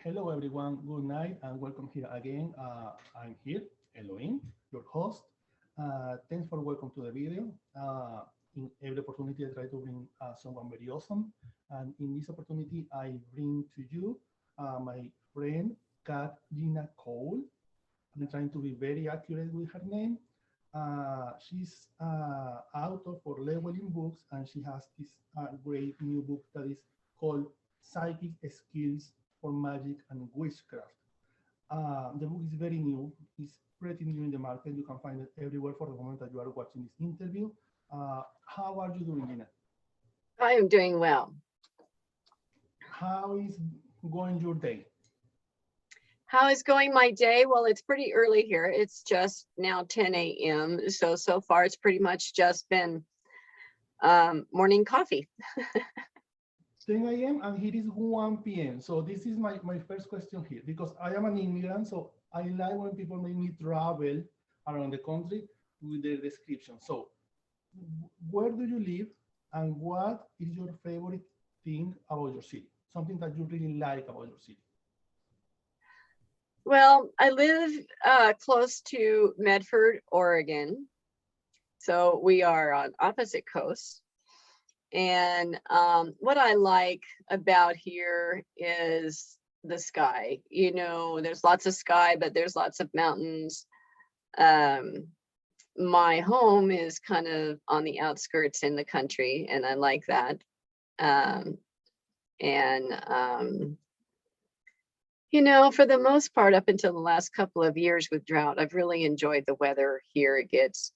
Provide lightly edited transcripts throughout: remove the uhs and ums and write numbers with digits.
Hello, everyone. Good night and welcome here again. I'm here, Elohim, your host. Thanks for welcome to the video. In every opportunity, I try to bring someone very awesome. And in this opportunity, I bring to you my friend, Gina Cole. I'm trying to be very accurate with her name. She's author for leveling books, and she has this great new book that is called Psychic Skills for Magic and Witchcraft. The book is very new. It's pretty new in the market. You can find it everywhere for the moment that you are watching this interview. How are you doing, Gina? I am doing well. How is going your day? How is going my day? Well, it's pretty early here. It's just now 10 a.m. So far it's pretty much just been morning coffee. 10 a.m. and here is 1 p.m. So this is my first question here, because I am an immigrant, so I like when people make me travel around the country with their description. So where do you live and what is your favorite thing about your city? Something that you really like about your city? Well, I live close to Medford, Oregon. So we are on opposite coasts. And what I like about here is the sky. You know, there's lots of sky, but there's lots of mountains. My home is kind of on the outskirts in the country, and I like that. You know, for the most part, up until the last couple of years with drought, I've really enjoyed the weather here. It gets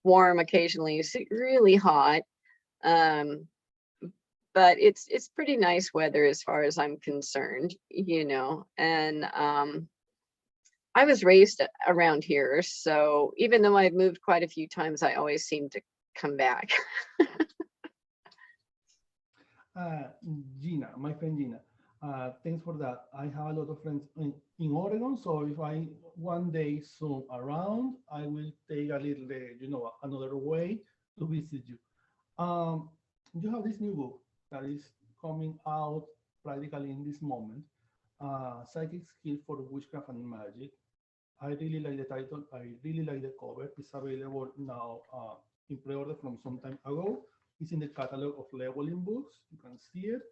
warm occasionally, it's really hot. But it's pretty nice weather as far as I'm concerned, you know. And I was raised around here, so even though I've moved quite a few times, I always seem to come back. Gina, my friend Gina, thanks for that. I have a lot of friends in Oregon, so if I one day soon around, I will take a little, another way to visit you. You have this new book that is coming out practically in this moment, Psychic Skills for Witchcraft and Magic. I really like the title. I really like the cover. It's available now in pre-order from some time ago. It's in the catalog of leveling books. You can see it.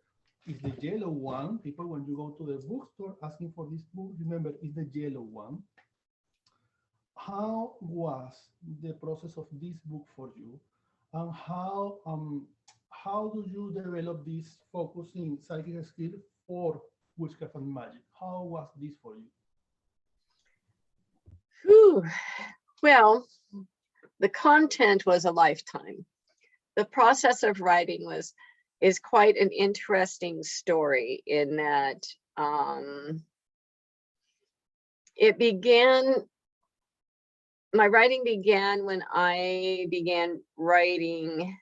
It's the yellow one. People, when you go to the bookstore asking for this book, remember, it's the yellow one. How was the process of this book for you? And how do you develop this focusing psychic skill for witchcraft and magic? How was this for you? Whew. Well, the content was a lifetime. The process of writing is quite an interesting story in that my writing began when I began writing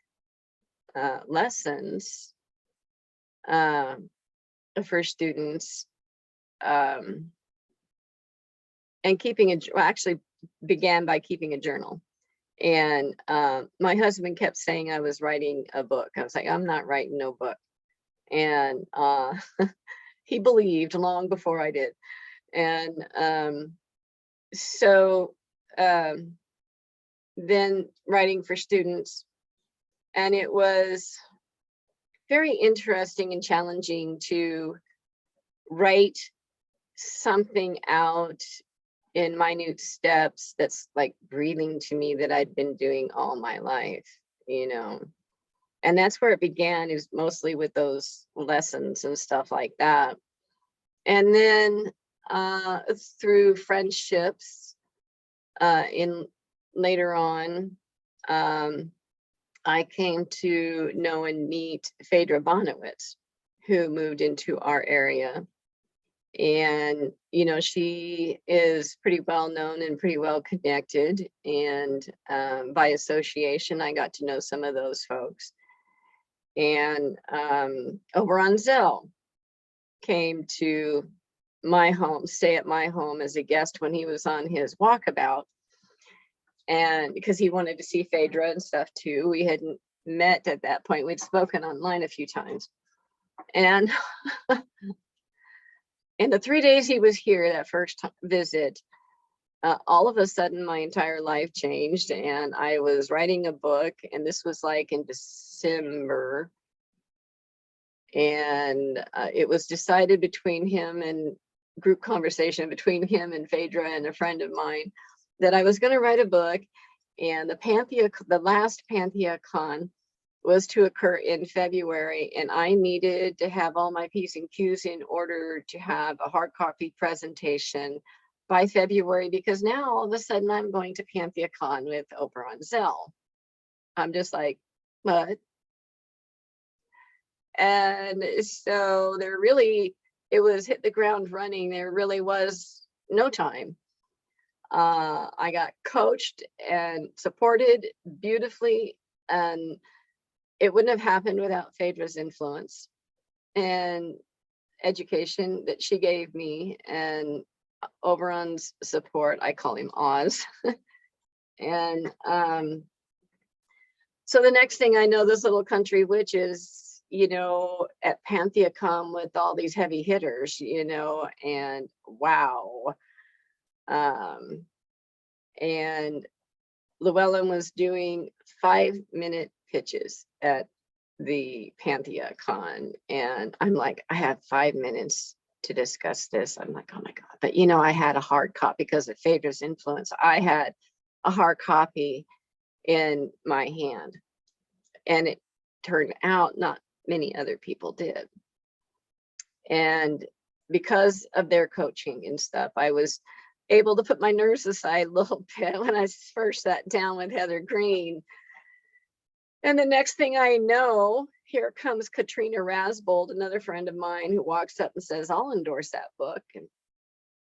lessons for students, and actually began by keeping a journal. And my husband kept saying I was writing a book. I was like, I'm not writing no book. And he believed long before I did. And then writing for students. And it was very interesting and challenging to write something out in minute steps that's like breathing to me that I'd been doing all my life, you know. And that's where it began, is mostly with those lessons and stuff like that. And then through friendships later on, I came to know and meet Phaedra Bonewits, who moved into our area. And, you know, she is pretty well known and pretty well connected. And by association, I got to know some of those folks. And over on Zell, came to my home, stay at my home as a guest when he was on his walkabout. And because he wanted to see Phaedra and stuff too. We hadn't met at that point. We'd spoken online a few times. And In the 3 days he was here, that first visit, all of a sudden my entire life changed, and I was writing a book, and this was like in December, and it was decided between him and group conversation between him and Phaedra and a friend of mine that I was going to write a book, and the last PantheaCon was to occur in February, and I needed to have all my P's and Q's in order to have a hard copy presentation by February, because now all of a sudden I'm going to PantheaCon with Oberon Zell. I'm just like, what? And so it was hit the ground running. There really was no time. I got coached and supported beautifully, and it wouldn't have happened without Phaedra's influence and education that she gave me, and Oberon's support. I call him Oz. And so the next thing I know, this little country witch is, at PantheaCon with all these heavy hitters, and wow. And Llewellyn was doing 5-minute pitches at the PantheaCon, and I'm like, I have 5 minutes to discuss this. I'm like, oh my God. But I had a hard copy because of Phaedra's influence. I had a hard copy in my hand, and it turned out not many other people did. And because of their coaching and stuff, I was able to put my nerves aside a little bit when I first sat down with Heather Green. And the next thing I know, here comes Katrina Rasbold, another friend of mine, who walks up and says, I'll endorse that book. And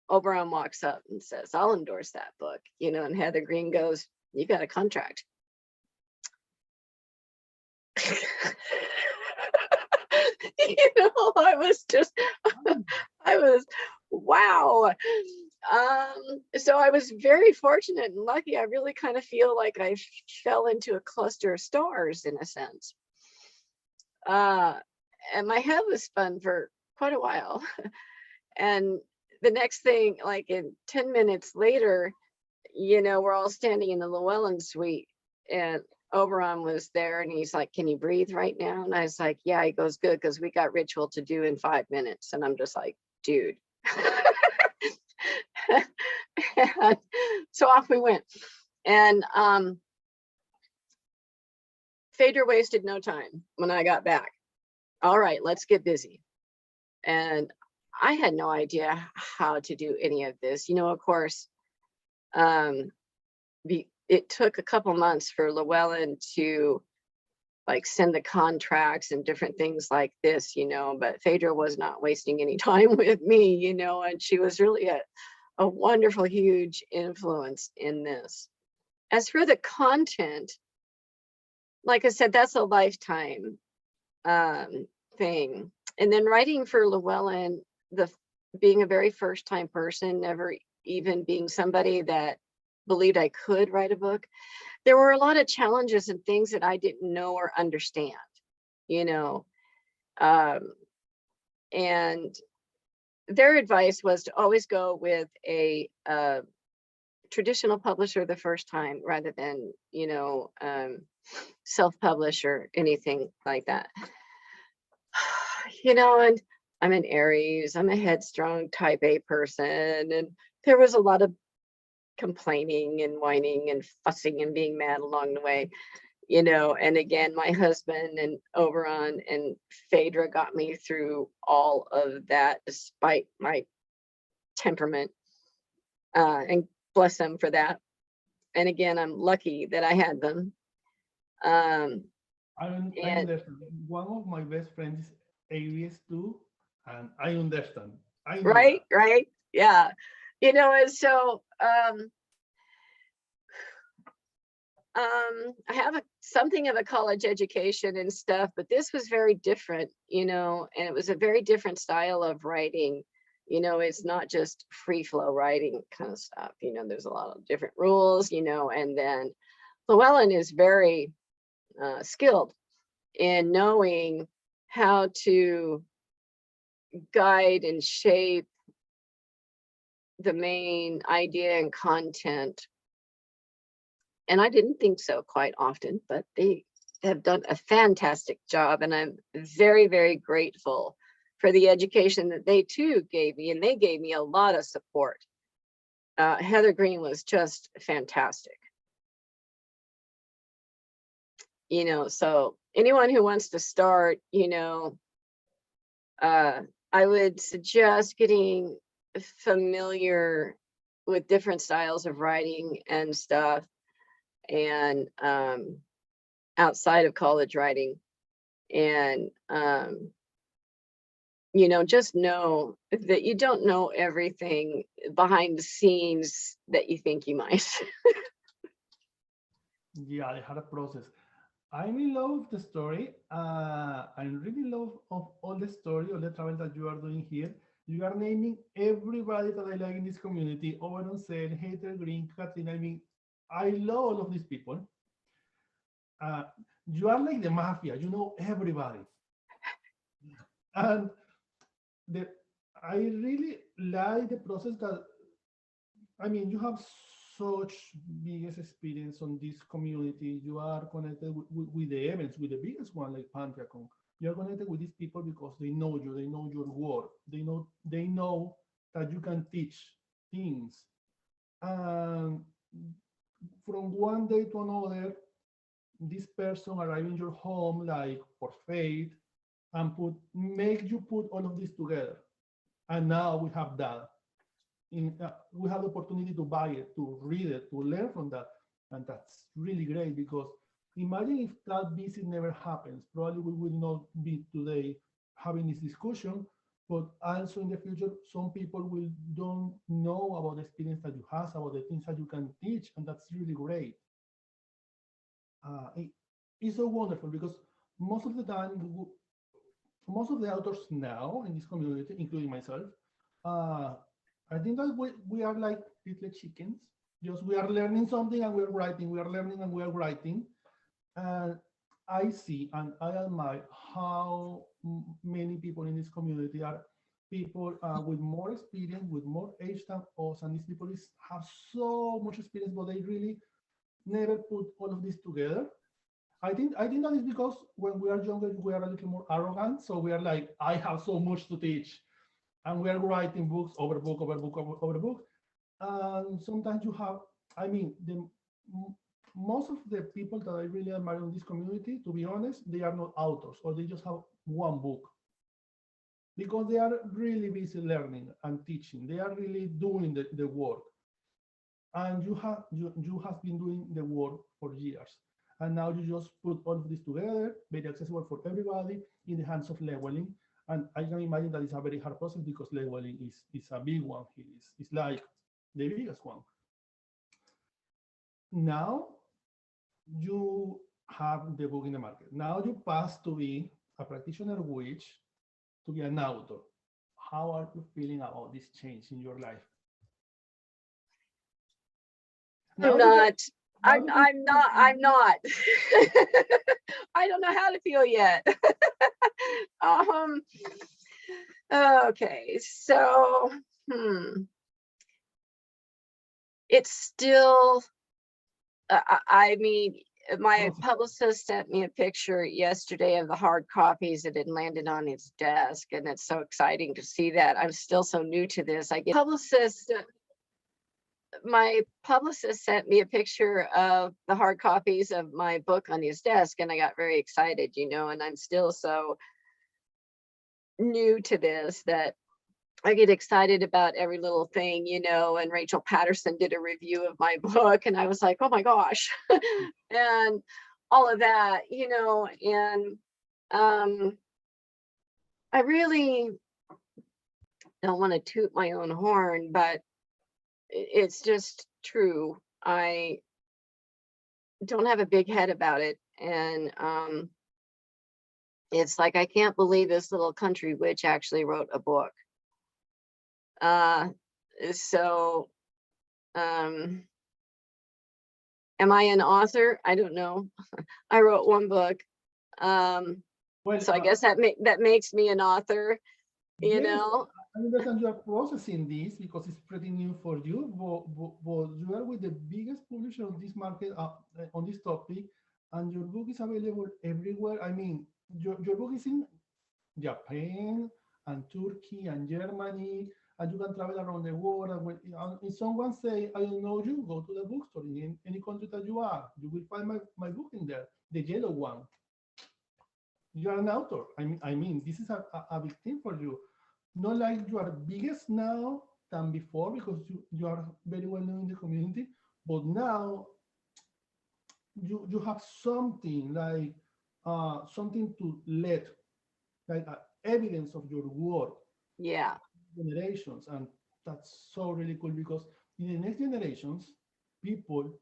Oberon walks up and says, I'll endorse that book. And Heather Green goes, you got a contract. I was, wow. So I was very fortunate and lucky. I really kind of feel like I fell into a cluster of stars in a sense. And my head was spun for quite a while. And the next thing, like in 10 minutes later, we're all standing in the Llewellyn suite, and Oberon was there, and he's like, can you breathe right now? And I was like, yeah. He goes, good, because we got ritual to do in 5 minutes. And I'm just like, dude. And so off we went. And Phaedra wasted no time when I got back. All right, let's get busy. And I had no idea how to do any of this. Of course, it took a couple months for Llewellyn to send the contracts and different things like this, but Phaedra was not wasting any time with me, and she was really a wonderful, huge influence in this. As for the content, like I said, that's a lifetime thing. And then writing for Llewellyn, being a very first time person, never even being somebody that believed I could write a book, there were a lot of challenges and things that I didn't know or understand, and their advice was to always go with a traditional publisher the first time rather than, self-publish or anything like that. And I'm an Aries, I'm a headstrong type A person, and there was a lot of complaining and whining and fussing and being mad along the way, and again, my husband and Oberon and Phaedra got me through all of that despite my temperament, and bless them for that. And again, I'm lucky that I had them. I understand. One of my best friends is Aries too, and I understand. Right, yeah. And so I have something of a college education and stuff, but this was very different, and it was a very different style of writing. It's not just free flow writing kind of stuff. There's a lot of different rules, and then Llewellyn is very skilled in knowing how to guide and shape the main idea and content. And I didn't think so quite often, but they have done a fantastic job. And I'm very, very grateful for the education that they too gave me. And they gave me a lot of support. Heather Green was just fantastic. You know, so anyone who wants to start, you know, I would suggest getting familiar with different styles of writing and stuff, and outside of college writing, and you know, just know that you don't know everything behind the scenes that you think you might. Yeah, I had a process. I really love the story. I really love of all the story, all the travel that you are doing here. You are naming everybody that I like in this community. Owen on Sale, Heather Green, Katrina. I mean, I love all of these people. You are like the mafia. You know everybody. And the, I really like the process that, I mean, you have such biggest experience on this community. You are connected with the events, with the biggest one like PantheaCon. You are connected with these people because they know you, they know your work, they know that you can teach things. And from one day to another, this person arrive in your home like for faith and make you put all of this together. And now we have that. We have the opportunity to buy it, to read it, to learn from that. And that's really great, because imagine if that visit never happens. Probably we would not be today having this discussion, but also in the future, some people will don't know about the experience that you have, about the things that you can teach, and that's really great. It's so wonderful, because most of the time, most of the authors now in this community, including myself, I think that we are like little chickens. Just we are learning something and we're writing, we are learning and we are writing. And I see and I admire how many people in this community are people with more experience, with more age than us. And these people have so much experience, but they really never put all of this together. I think that is because when we are younger, we are a little more arrogant. So we are like, I have so much to teach. And we are writing books over book, over book, over book. And sometimes you have, I mean, most of the people that I really admire in this community, to be honest, they are not authors, or they just have one book. Because they are really busy learning and teaching. They are really doing the work. And you have been doing the work for years. And now you just put all of this together, very accessible for everybody, in the hands of leveling. And I can imagine that it's a very hard process, because leveling is a big one here. It's like the biggest one. Now you have the book in the market. Now you pass to be a practitioner witch, to be an author. How are you feeling about this change in your life? I'm not. I don't know how to feel yet. Okay, so it's still, I mean, my publicist sent me a picture yesterday of the hard copies that had landed on his desk, and it's so exciting to see that. I'm still so new to this. My publicist sent me a picture of the hard copies of my book on his desk, and I got very excited, you know, and I'm still so new to this that I get excited about every little thing, you know. And Rachel Patterson did a review of my book, and I was like, oh my gosh, and all of that, you know. And I really don't want to toot my own horn, but it's just true. I don't have a big head about it. And it's like, I can't believe this little country witch actually wrote a book. So am I an author? I don't know. I wrote one book. So I guess that makes me an author. you Yes, know? I understand you are processing this because it's pretty new for you, but you are with the biggest publisher on this market, on this topic, and your book is available everywhere. I mean, your book is in Japan and Turkey and Germany, and you can travel around the world. And if someone say, I don't know you, go to the bookstore in any country that you are. You will find my book in there, the yellow one. You are an author. I mean, this is a big thing for you. Not like you are biggest now than before because you are very well known in the community, but now you have something like something to let, like evidence of your work Yeah. generations, and that's so really cool because in the next generations, people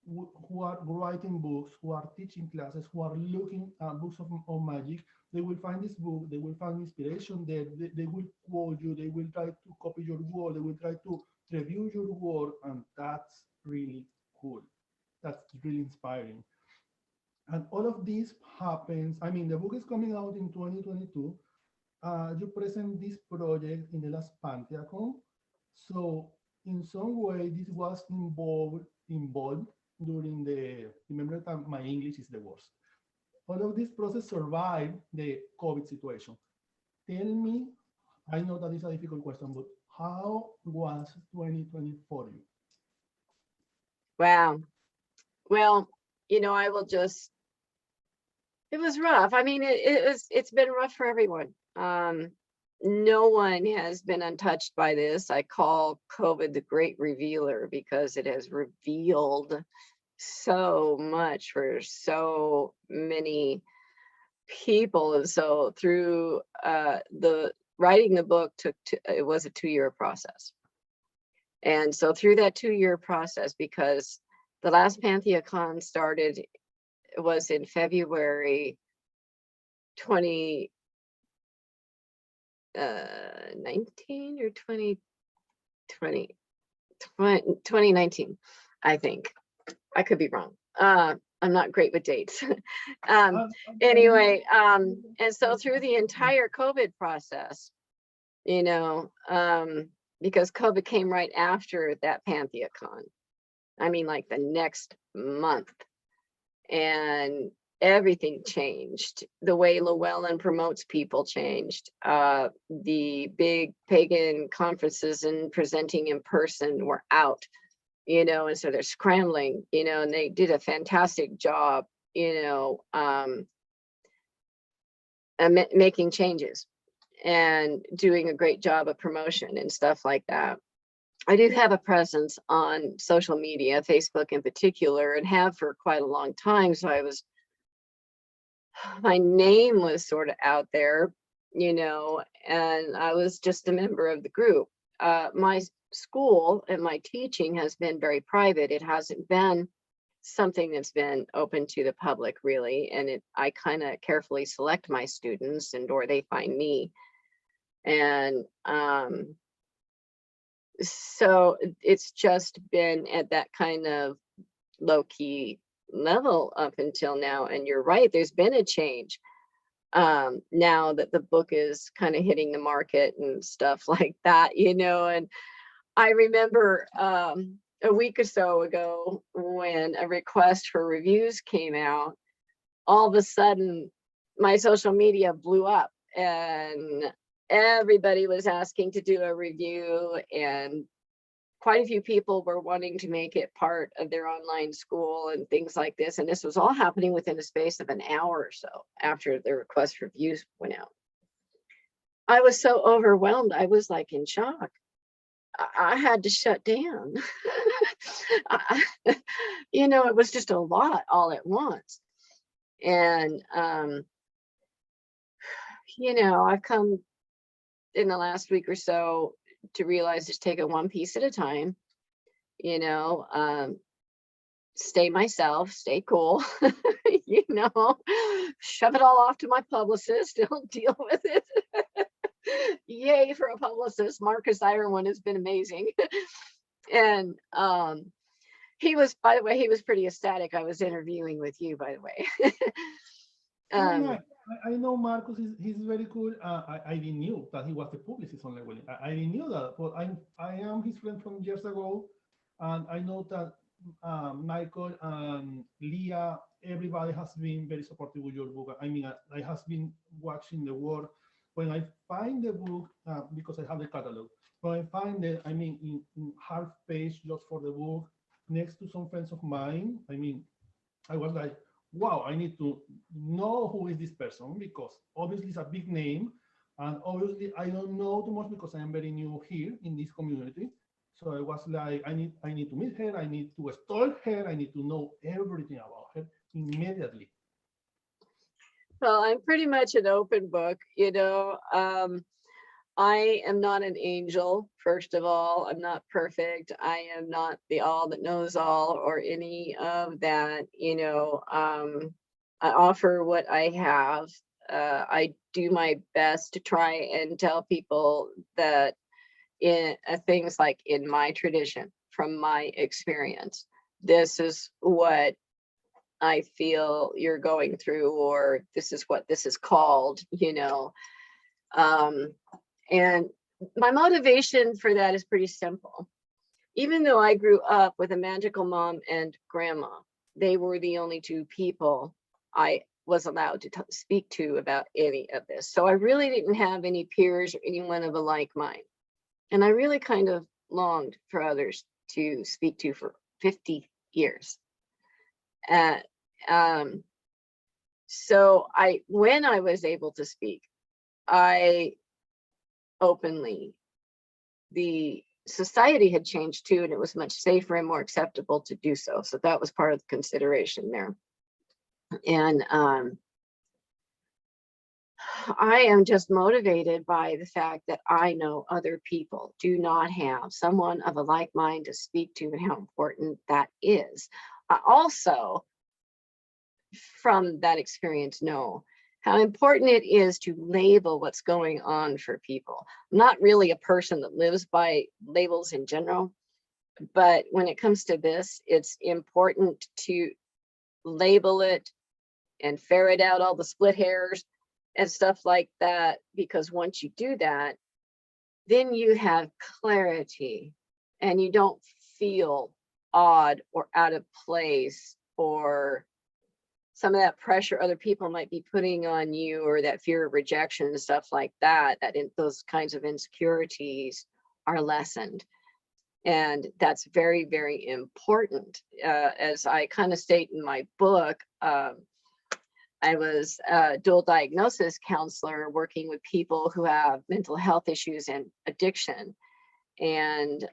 who are writing books, who are teaching classes, who are looking at books of magic, they will find this book, they will find inspiration there, they will quote you, they will try to copy your work, they will try to review your work, and that's really cool. That's really inspiring. And all of this happens, I mean, the book is coming out in 2022. You present this project in the last PantheaCon. So in some way, this was involved during the, remember that my English is the worst. All of this process survived the COVID situation. Tell me, I know that is a difficult question, but how was 2020 for you? Wow. Well, I will just, it was rough. I mean, it's been rough for everyone. No one has been untouched by this. I call COVID the great revealer because it has revealed so much for so many people. And so through the writing the book it was a 2-year process. And so through that 2-year process, because the last PantheaCon started, it was in February 2019 or 2020, 2019, I think. I could be wrong. I'm not great with dates. Anyway, and so through the entire COVID process, because COVID came right after that PantheaCon. I mean, like the next month, and everything changed. The way Llewellyn promotes people changed. The big pagan conferences and presenting in person were out, and so they're scrambling, and they did a fantastic job, making changes and doing a great job of promotion and stuff like that. I do have a presence on social media, Facebook in particular, and have for quite a long time. So my name was sort of out there, and I was just a member of the group. My school and my teaching has been very private. It hasn't been something that's been open to the public, really. And I kind of carefully select my students and or they find me. And so it's just been at that kind of low-key level up until now. And you're right, there's been a change now that the book is kind of hitting the market and stuff like that, and I remember a week or so ago when a request for reviews came out, all of a sudden my social media blew up and everybody was asking to do a review, and quite a few people were wanting to make it part of their online school and things like this. And this was all happening within the space of an hour or so after the request for reviews went out. I was so overwhelmed. I was like in shock. I had to shut down. It was just a lot all at once. And, I've come in the last week or so to realize just take it one piece at a time, stay myself, stay cool, shove it all off to my publicist, he'll deal with it. Yay for a publicist. Marcus Ironwood has been amazing. And he was, by the way, he was pretty ecstatic. I was interviewing with you, by the way. I know Marcus is he's very cool. I didn't knew that he was the publicist on Llewellyn. I didn't knew that, but I am his friend from years ago, and I know that Michael and Leah, everybody has been very supportive with your book. I mean, I has been watching the work. When I find the book, because I have the catalog, when I find it, I mean, in half page just for the book, next to some friends of mine, I mean, I was like, wow, I need to know who is this person because obviously it's a big name. And obviously I don't know too much because I am very new here in this community. So I was like, I need to meet her. I need to stalk her. I need to know everything about her immediately. Well, I'm pretty much an open book, you know. I am not an angel, first of all. I'm not perfect. I am not the all that knows all or any of that, you know. I offer what I have. I do my best to try and tell people that in things like in my tradition, from my experience, this is what I feel you're going through, or this is what this is called, you know. And my motivation for that is pretty simple. Even though I grew up with a magical mom and grandma, they were the only two people I was allowed to speak to about any of this. So I really didn't have any peers or anyone of a like mind. And I really kind of longed for others to speak to for 50 years. So when I was able to speak, I openly, the society had changed too, and it was much safer and more acceptable to do so. So that was part of the consideration there. And I am just motivated by the fact that I know other people do not have someone of a like mind to speak to and how important that is. I also, from that experience, know how important it is to label what's going on for people. I'm not really a person that lives by labels in general, but when it comes to this, it's important to label it and ferret out all the split hairs and stuff like that, because once you do that, then you have clarity and you don't feel odd or out of place, or some of that pressure other people might be putting on you, or that fear of rejection and stuff like that, those kinds of insecurities are lessened. And that's very, very important. As I kind of state in my book, I was a dual diagnosis counselor working with people who have mental health issues and addiction. And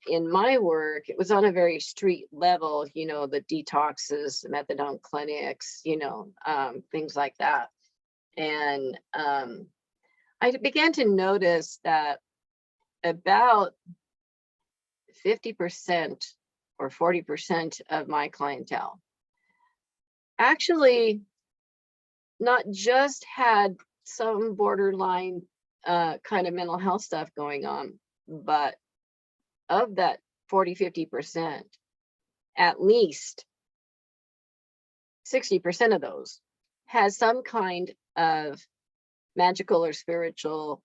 in my work, it was on a very street level, you know, the detoxes, the methadone clinics, you know, things like that. And I began to notice that about 50% or 40% of my clientele actually not just had some borderline kind of mental health stuff going on, but of that 40–50%, at least 60% of those has some kind of magical or spiritual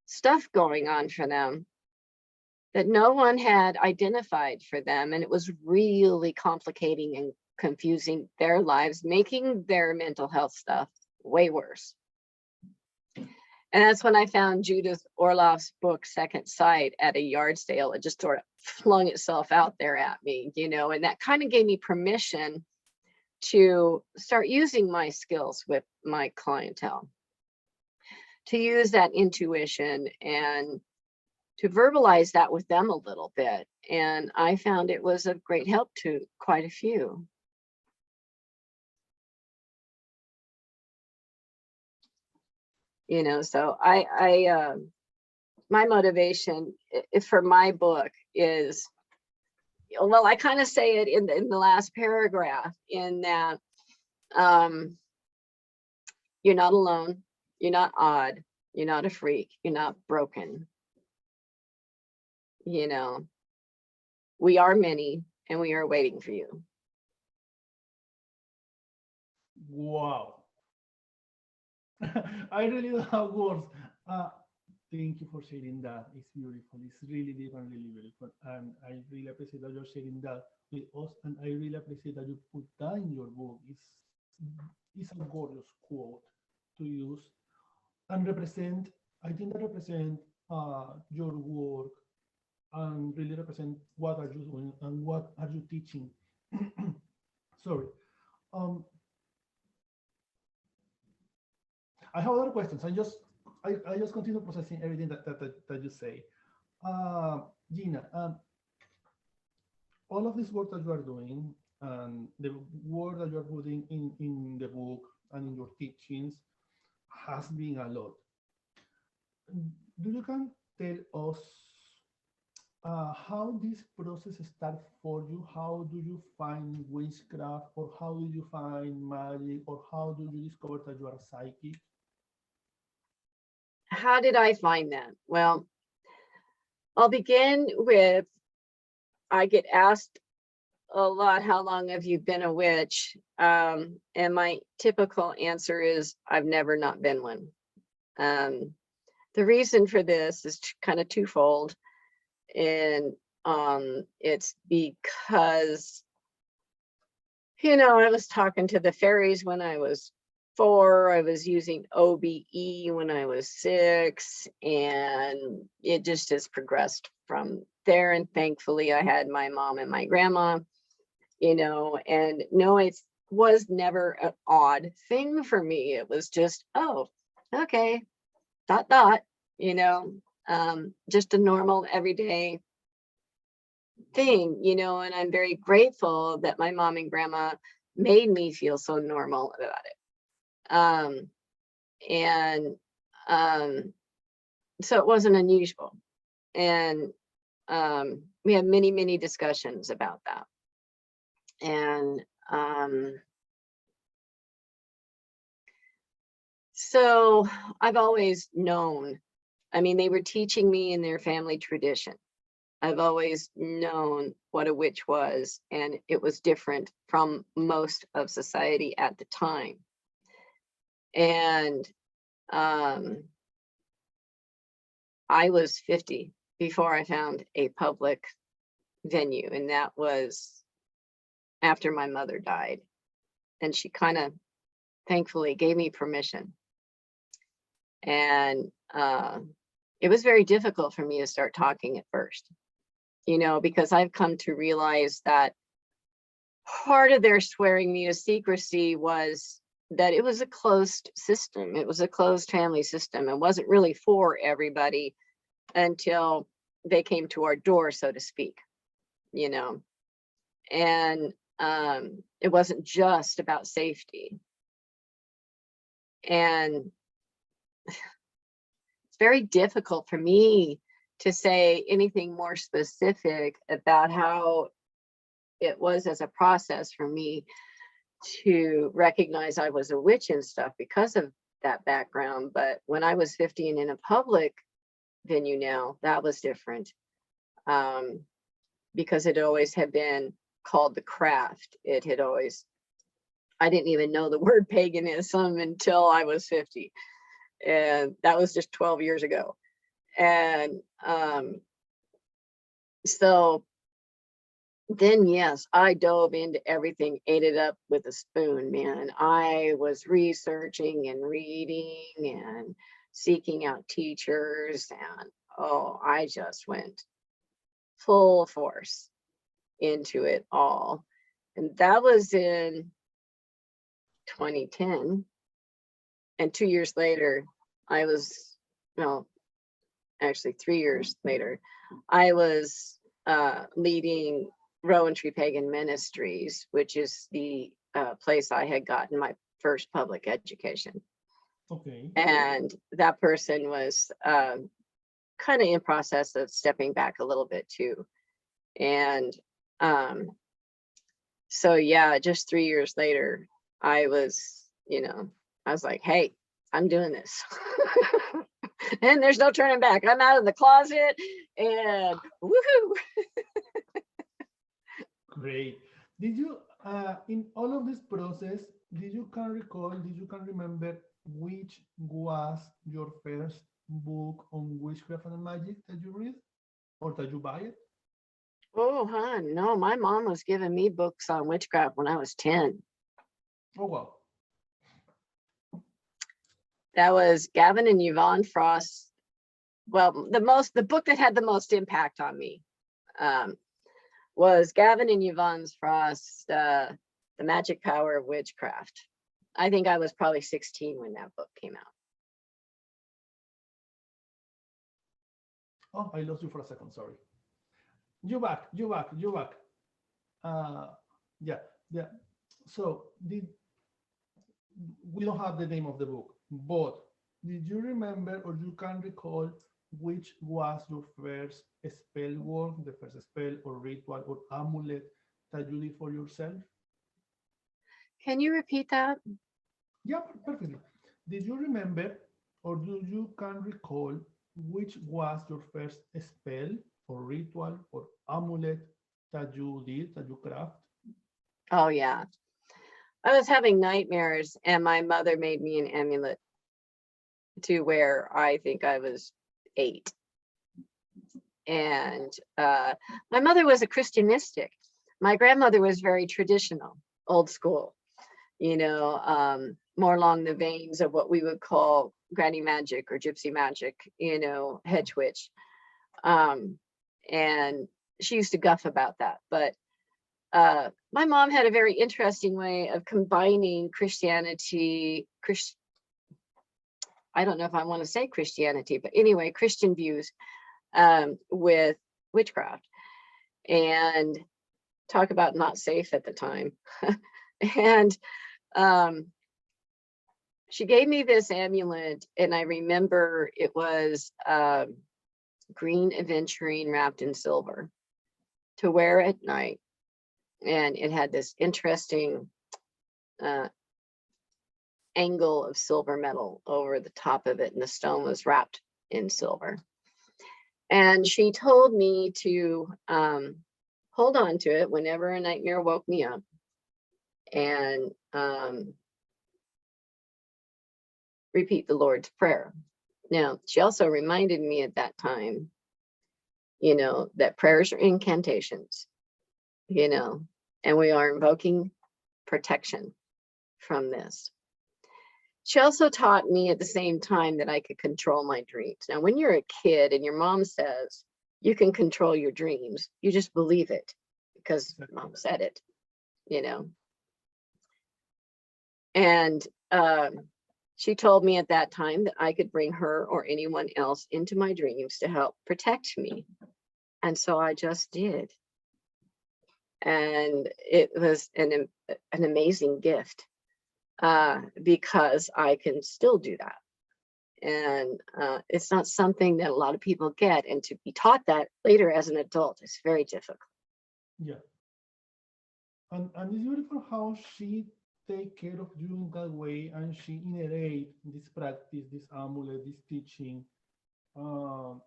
stuff going on for them that no one had identified for them. And it was really complicating and confusing their lives, making their mental health stuff way worse. And that's when I found Judith Orloff's book, Second Sight, at a yard sale. It just sort of flung itself out there at me, you know, and that kind of gave me permission to start using my skills with my clientele, to use that intuition and to verbalize that with them a little bit. And I found it was of great help to quite a few. You know, so my motivation for my book is, well, I kind of say it in the last paragraph, in that you're not alone, you're not odd, you're not a freak, you're not broken. You know, we are many and we are waiting for you. Wow. I really don't have words. Thank you for sharing that. It's beautiful. It's really deep and really beautiful. And I really appreciate that you're sharing that with us. And I really appreciate that you put that in your book. It's a gorgeous quote to use and represent. I think that represent your work and really represent what are you doing and what are you teaching. Sorry. Um, I have other questions. I just continue processing everything that you say. Gina, all of this work that you are doing and the work that you are putting in the book and in your teachings has been a lot. Do you can tell us how this process start for you? How do you find witchcraft, or how do you find magic, or how do you discover that you are psychic? How did I find that? Well, I'll begin with, I get asked a lot, how long have you been a witch? And my typical answer is, I've never not been one. The reason for this is kind of twofold. And it's because, I was talking to the fairies when I was 4. I was using OBE when I was 6, and it just has progressed from there. And thankfully, I had my mom and my grandma, and no, it was never an odd thing for me. It was just, oh, okay, ... just a normal everyday thing, and I'm very grateful that my mom and grandma made me feel so normal about it. And so it wasn't unusual. And we had many, many discussions about that. And so I've always known, they were teaching me in their family tradition. I've always known what a witch was, and it was different from most of society at the time. And I was 50 before I found a public venue, and that was after my mother died. And she kind of thankfully gave me permission. And it was very difficult for me to start talking at first, because I've come to realize that part of their swearing me to secrecy was that it was a closed system. It was a closed family system. It wasn't really for everybody until they came to our door, so to speak, and it wasn't just about safety. And it's very difficult for me to say anything more specific about how it was as a process for me to recognize I was a witch and stuff because of that background. But when I was 50 and in a public venue now, that was different, because it always had been called the craft. It had always, I didn't even know the word paganism until I was 50. And that was just 12 years ago. And so then, yes, I dove into everything, ate it up with a spoon, man. I was researching and reading and seeking out teachers. And I just went full force into it all. And that was in 2010. And 2 years later, I was, actually 3 years later, I was leading Rowan Tree Pagan Ministries, which is the place I had gotten my first public education. Okay. And that person was kind of in process of stepping back a little bit too. And so yeah, just 3 years later, I was, I was like, hey, I'm doing this. And there's no turning back. I'm out of the closet and woohoo. Great. Did you, in all of this process, did you can remember which was your first book on witchcraft and magic that you read or that you buy it? Oh, hon, no, my mom was giving me books on witchcraft when I was 10. Oh, wow. That was Gavin and Yvonne Frost. Well, the book that had the most impact on me was Gavin and Yvonne Frost's The Magic Power of Witchcraft. I think I was probably 16 when that book came out. Oh, I lost you for a second, sorry. You back. Yeah. So we don't have the name of the book, but did you remember or you can recall which was your first spell work, the first spell or ritual or amulet that you did for yourself? Can you repeat that? Yeah, perfectly. Did you remember or do you can recall which was your first spell or ritual or amulet that you did, that you craft? Oh, yeah. I was having nightmares and my mother made me an amulet to wear. I think I was 8. And my mother was a Christian mystic. My grandmother was very traditional, old school, more along the veins of what we would call granny magic or gypsy magic, hedgewitch. And she used to guff about that. But my mom had a very interesting way of combining Christianity, I don't know if I want to say Christianity, but anyway, Christian views with witchcraft, and talk about not safe at the time. And she gave me this amulet, and I remember it was green aventurine wrapped in silver to wear at night. And it had this interesting angle of silver metal over the top of it, and the stone was wrapped in silver. And she told me to hold on to it whenever a nightmare woke me up, and repeat the Lord's Prayer. Now, she also reminded me at that time, that prayers are incantations, and we are invoking protection from this. She also taught me at the same time that I could control my dreams. Now, when you're a kid and your mom says you can control your dreams, you just believe it because mom said it, And she told me at that time that I could bring her or anyone else into my dreams to help protect me. And so I just did. And it was an amazing gift because I can still do that. And it's not something that a lot of people get. And to be taught that later as an adult is very difficult. Yeah. And it's beautiful how she take care of you in that way, and she inherit this practice, this amulet, this teaching,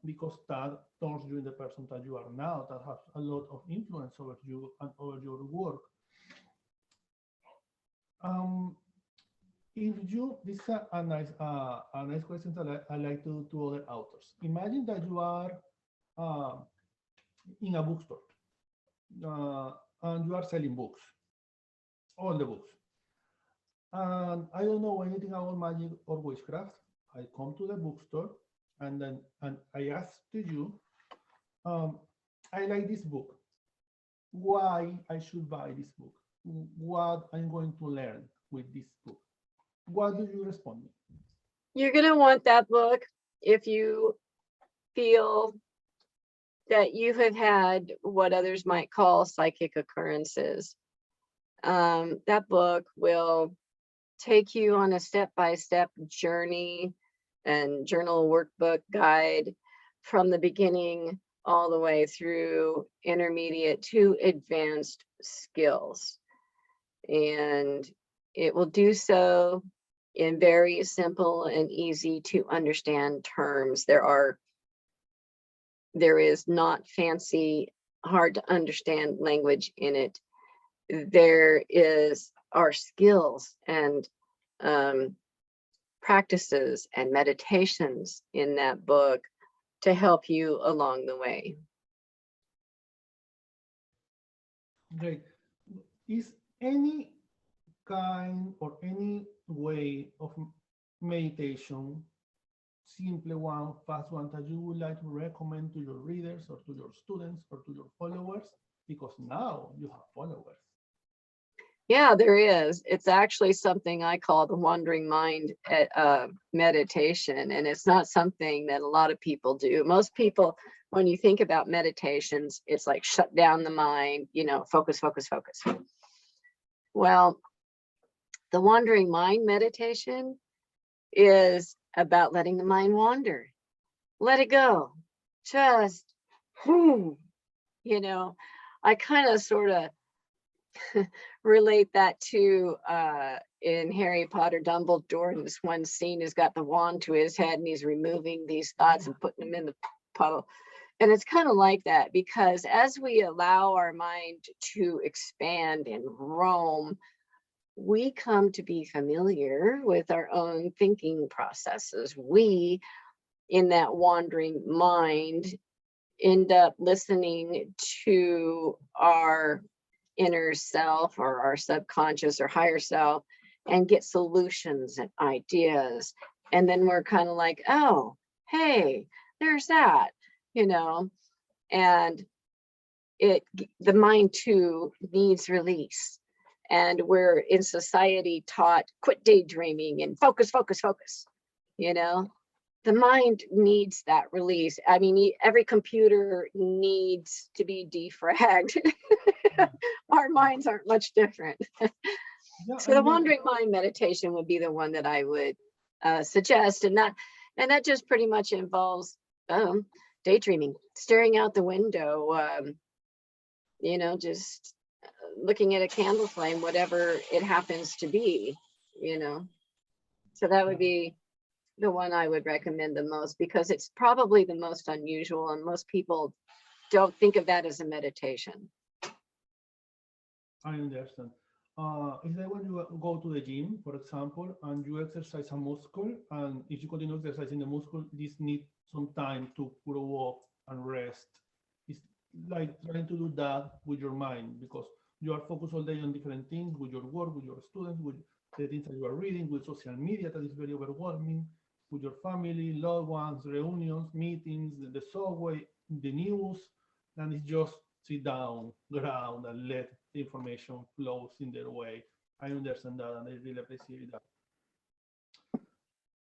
because that turns you in the person that you are now, that has a lot of influence over you and over your work. If you, this is a nice question that I like to other authors. Imagine that you are in a bookstore and you are selling books, all the books. And I don't know anything about magic or witchcraft. I come to the bookstore and I ask to you, I like this book. Why I should buy this book? What I'm going to learn with this book? What do you respond? You're going to want that book if you feel that you have had what others might call psychic occurrences. That book will take you on a step-by-step journey and journal workbook guide from the beginning all the way through intermediate to advanced skills. And it will do so in very simple and easy to understand terms. There is not fancy, hard to understand language in it. There are skills and practices and meditations in that book to help you along the way. Great. Is any kind or any way of meditation, simple one, fast one, that you would like to recommend to your readers or to your students or to your followers? Because now you have followers. Yeah, there is. It's actually something I call the wandering mind meditation. And it's not something that a lot of people do. Most people, when you think about meditations, it's like shut down the mind, you know, focus, focus, focus. Well, the wandering mind meditation is about letting the mind wander. Let it go. Just, you know, I kind of sort of relate that to in Harry Potter, Dumbledore, in this one scene, has got the wand to his head and he's removing these thoughts and putting them in the puddle. And it's kind of like that, because as we allow our mind to expand and roam, we come to be familiar with our own thinking processes. We, in that wandering mind, end up listening to our inner self or our subconscious or higher self and get solutions and ideas. And then we're kind of like, oh, hey, there's that, you know, and the mind too needs release. And we're in society taught, quit daydreaming and focus, focus, focus, you know. The mind needs that release. I mean, every computer needs to be defragged. Our minds aren't much different. Yeah, So the wandering mind meditation would be the one that I would suggest. And that just pretty much involves daydreaming, staring out the window, you know, just looking at a candle flame, whatever it happens to be, you know. So that would be the one I would recommend the most, because it's probably the most unusual and most people don't think of that as a meditation. I understand. It's like when you go to the gym, for example, and you exercise a muscle, and if you continue exercising the muscle, this needs some time to grow up and rest. It's like trying to do that with your mind, because you are focused all day on different things, with your work, with your students, with the things that you are reading, with social media that is very overwhelming, with your family, loved ones, reunions, meetings, the subway, the news, and it's just sit down, ground, and let the information flows in their way. I understand that, and I really appreciate that.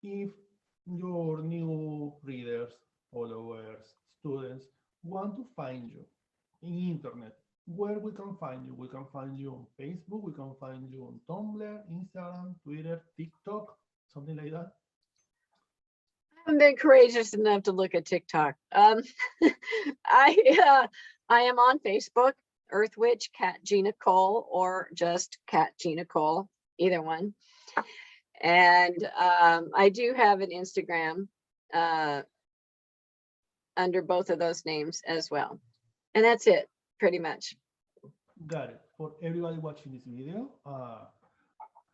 If your new readers, followers, students want to find you in internet, where we can find you? We can find you on Facebook, we can find you on Tumblr, Instagram, Twitter, TikTok, something like that. I haven't been courageous enough to look at TikTok. I am on Facebook, Earth Witch, Cat Gina Cole, or just Cat Gina Cole, either one. And I do have an Instagram under both of those names as well. And that's it, pretty much. Got it. For everybody watching this video,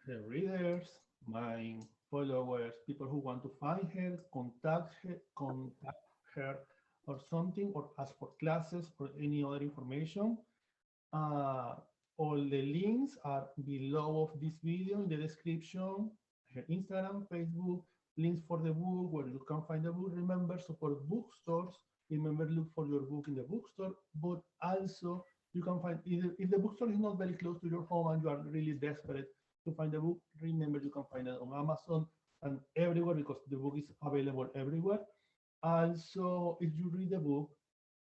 the readers, my followers, people who want to find her, contact her or something, or ask for classes or any other information. All the links are below of this video in the description. Her Instagram, Facebook, links for the book, where you can find the book. Remember, support bookstores. Remember, look for your book in the bookstore, but also you can find, if the bookstore is not very close to your home and you are really desperate to find a book, remember you can find it on Amazon and everywhere, because the book is available everywhere. Also, if you read the book,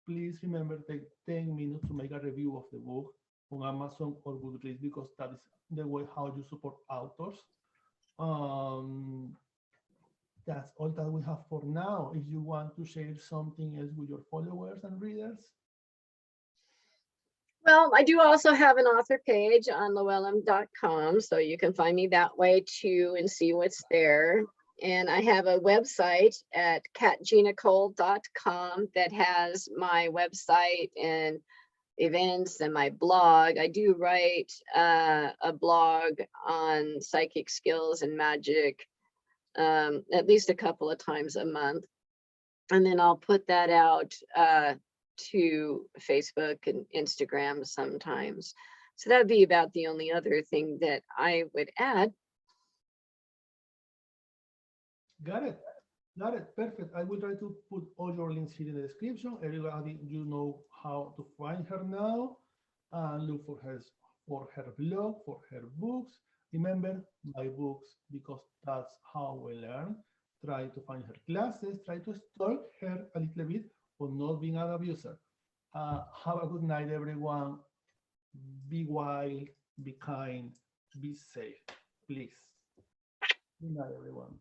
please remember, take 10 minutes to make a review of the book on Amazon or Goodreads, because that is the way how you support authors. That's all that we have for now. If you want to share something else with your followers and readers. Well, I do also have an author page on llewellyn.com, so you can find me that way too and see what's there. And I have a website at catginacole.com that has my website and events and my blog. I do write a blog on psychic skills and magic at least a couple of times a month. And then I'll put that out to Facebook and Instagram sometimes. So that'd be about the only other thing that I would add. Got it. Got it. Perfect. I will try to put all your links here in the description. Everybody, you know how to find her now. Look for her blog, for her books. Remember, my books, because that's how we learn. Try to find her classes. Try to stalk her a little bit, but not being an abuser. Have a good night, everyone. Be wild, be kind, be safe, please. Good night, everyone.